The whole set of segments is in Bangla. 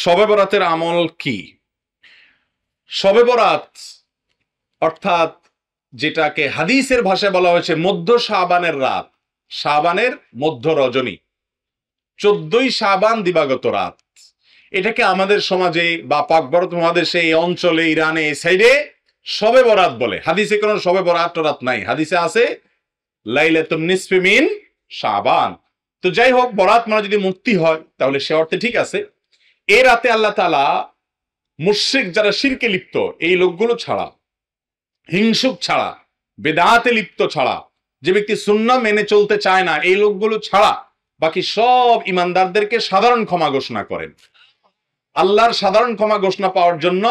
শবে বরাতের আমল কি? শবে বরাত অর্থাৎ যেটাকে হাদিসের ভাষায় বলা হয়েছে মধ্য শাবানের রাত, শাবানের মধ্য রজনী, 14ই শাবান দিবাগত রাত। এটাকে আমাদের সমাজে বা পাক ভারত মহাদেশে এই অঞ্চলে, ইরানে, এই সাইডে শবে বরাত বলে। হাদিসে কোনো শবে বরাত রাত নাই, হাদিসে আছে লাইলাতুন নিসফি মিন শাবান। তো যাই হোক, বরাত মানে যদি মুক্তি হয় তাহলে সে অর্থে ঠিক আছে। এ রাতে আল্লাহ তাআলা মুশরিক যারা শিরকে লিপ্ত এই লোকগুলো ছাড়া, হিংসুক ছাড়া, বেদাতে লিপ্ত ছাড়া, যে ব্যক্তি সুন্নাহ মেনে চলতে চায় না এই লোকগুলো ছাড়া বাকি সব ইমানদারদেরকে সাধারণ ক্ষমা ঘোষণা করেন। আল্লাহর সাধারণ ক্ষমা ঘোষণা পাওয়ার জন্য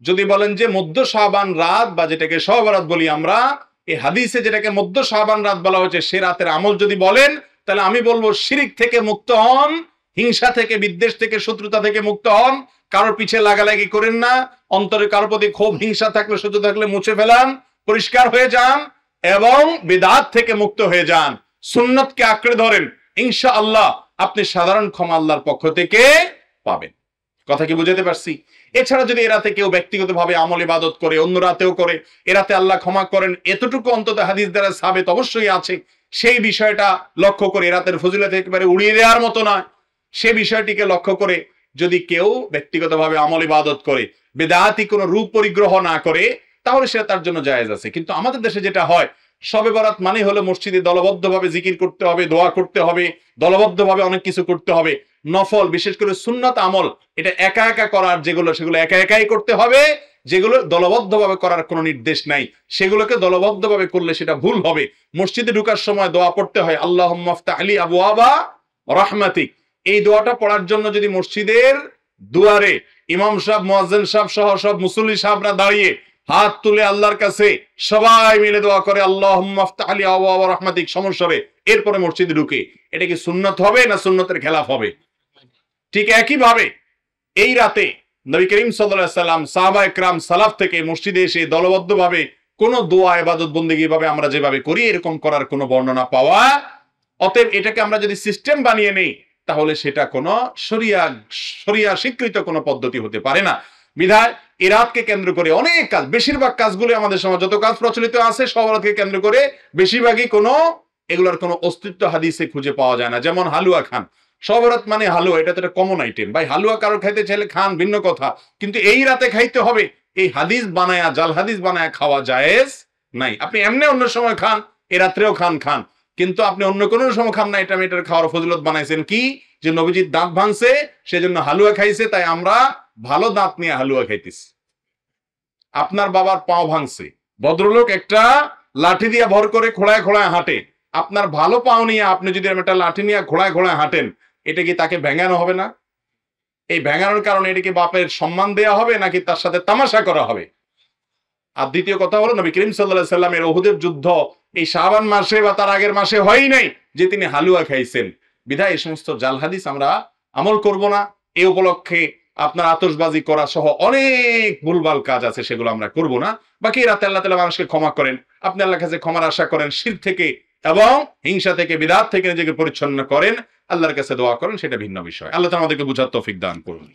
যদি বলেন যে মধ্য শাবান রাত বা যেটাকে শবে বরাত বলি আমরা, এই হাদিসে যেটাকে মধ্য শাবান রাত বলা হয়েছে সে রাতের আমল যদি বলেন তাহলে আমি বলবো শিরক থেকে মুক্ত হন, হিংসা থেকে, বিদ্বেষ থেকে, শত্রুতা থেকে মুক্ত হন, কারোর পিছে লাগালাগি করেন না, অন্তরে কারোর প্রতি ক্ষোভ হিংসা থাকলে, শত্রু থাকলে মুছে ফেলান, পরিষ্কার হয়ে যান এবং বিদআত থেকে মুক্ত হয়ে যান, সুন্নতকে আঁকড়ে ধরেন। ইনশাআল্লাহ আপনি সাধারণ ক্ষমা আল্লাহর পক্ষ থেকে পাবেন। কথা কি বুঝাতে পারছি? এছাড়া যদি এ রাতে কেউ ব্যক্তিগতভাবে আমল ইবাদত করে, অন্য রাতেও করে, এ রাতে আল্লাহ ক্ষমা করেন, এতটুকু অন্তত হাদিস দ্বারা সাবেত অবশ্যই আছে। সেই বিষয়টা লক্ষ্য করে, এ রাতের ফজিলত একেবারে উড়িয়ে দেওয়ার মতো নয়, সে বিষয়টিকে লক্ষ্য করে যদি কেউ ব্যক্তিগতভাবে আমল ইবাদত করে, বেদাতি কোনো রূপ পরিগ্রহ না করে, তাহলে সেটা তার জন্য জায়েজ আছে। কিন্তু আমাদের দেশে যেটা হয়, শবে বরাত মানে হলো মসজিদে দলবদ্ধভাবে জিকির করতে হবে, দোয়া করতে হবে, দলবদ্ধভাবে অনেক কিছু করতে হবে। নফল, বিশেষ করে সুন্নত আমল, এটা একা একা করার যেগুলো, সেগুলো একা একাই করতে হবে। যেগুলো দলবদ্ধভাবে করার কোনো নির্দেশ নাই, সেগুলোকে দলবদ্ধভাবে করলে সেটা ভুল হবে। মসজিদে ঢোকার সময় দোয়া পড়তে হয়, আল্লাহুম্মা ইফতাহ লি আবওয়াবা রাহমাতিক। এই দোয়াটা পড়ার জন্য যদি মসজিদের দুয়ারে ইমাম সাহেব, মুয়াজ্জিন সাহেব সহ সব মুসল্লি সাহেবরা দাঁড়িয়ে হাত তুলে আল্লাহর কাছে সবাই মিলে দোয়া করে আল্লাহুম্মা ইফতাহ লি আবওয়াবা রাহমাতিক সমস্বরে, এরপরে মসজিদে ঢুকে, এটা কি সুন্নত হবে না সুন্নতের খেলাফ হবে? ঠিক একই ভাবে এই রাতে নবী করিম সাল্লাল্লাহু আলাইহি সাল্লাম, সাহাবায়ে কেরাম, সালাফ থেকে মসজিদে এসে দলবদ্ধভাবে কোন দোয়া, ইবাদত, বন্দেগী ভাবে আমরা যেভাবে করি এরকম করার কোনো বর্ণনা পাওয়া। অতএব এটাকে আমরা যদি সিস্টেম বানিয়ে নেই তাহলে সেটা কোনো শরিয়া স্বীকৃত কোনো পদ্ধতি হতে পারে না। বিধায় এই রাতকে কেন্দ্র করে অনেক কাজ, বেশিরভাগ কাজগুলো আমাদের সমাজ যত কাজ প্রচলিত আছে শবে বরাতকে কেন্দ্র করে বেশিরভাগই কোনো এগুলোর কোনো অস্তিত্ব হাদিসে খুঁজে পাওয়া যায় না। যেমন হালুয়া খান, শবে বরাত মানে হালুয়া, এটা তো একটা কমন আইটেম। ভাই হালুয়া কারোর খাইতে চাইলে খান, ভিন্ন কথা, কিন্তু এই রাতে খাইতে হবে, এই হাদিস বানায়া, জাল হাদিস বানায়া খাওয়া জায়েজ নাই। আপনি এমনি অন্য সময় খান, এ রাত্রেও খান, কিন্তু আপনি অন্য কোনো সময় খান না। এটা মেয়েটার খাওয়ার ফজিলত বানাইছেন কি, যে নবীজির দাঁত ভাঙছে সেজন্য হালুয়া খাইছে, তাই আমরা ভালো দাঁত নিয়ে হালুয়া খাইতেছি। আপনার বাবার পাও ভাঙছে, ভদ্রলোক একটা লাঠি দিয়ে ভর করে খোঁড়ায় খোঁড়ায় হাঁটে, আপনার ভালো পাও নিয়ে আপনি যদি একটা লাঠি নিয়ে খোঁড়ায় খোঁড়ায় হাঁটেন, এটা কি তাকে ভেঙানো হবে না? এই ভেঙানোর কারণে এটা কি বাপের সম্মান দেয়া হবে নাকি তার সাথে তামাশা করা হবে? আর দ্বিতীয় কথা হলো, নবী করিম সাল্লাল্লাহু আলাইহি সাল্লামের উহুদের যুদ্ধ এই শাবান মাসে বা তার আগের মাসে হয়ই নাই যে তিনি হালুয়া খাইছেন। বিধায় এই সমস্ত জাল হাদিস আমরা আমল করব না। এই উপলক্ষে আপনার আতশবাজি করা সহ অনেক ভুলভাল কাজ আছে, সেগুলো আমরা করব না। বাকি রাতে আল্লাহ তাআলা মানুষকে ক্ষমা করেন, আপনি আল্লাহর কাছে ক্ষমার আশা করেন, শিরক থেকে এবং হিংসা থেকে, বিদআত থেকে নিজেকে পরিচ্ছন্ন করেন, আল্লাহর কাছে দোয়া করেন, সেটা ভিন্ন বিষয়। আল্লাহ তাআলা আমাদেরকে বুঝার তৌফিক দান করুন।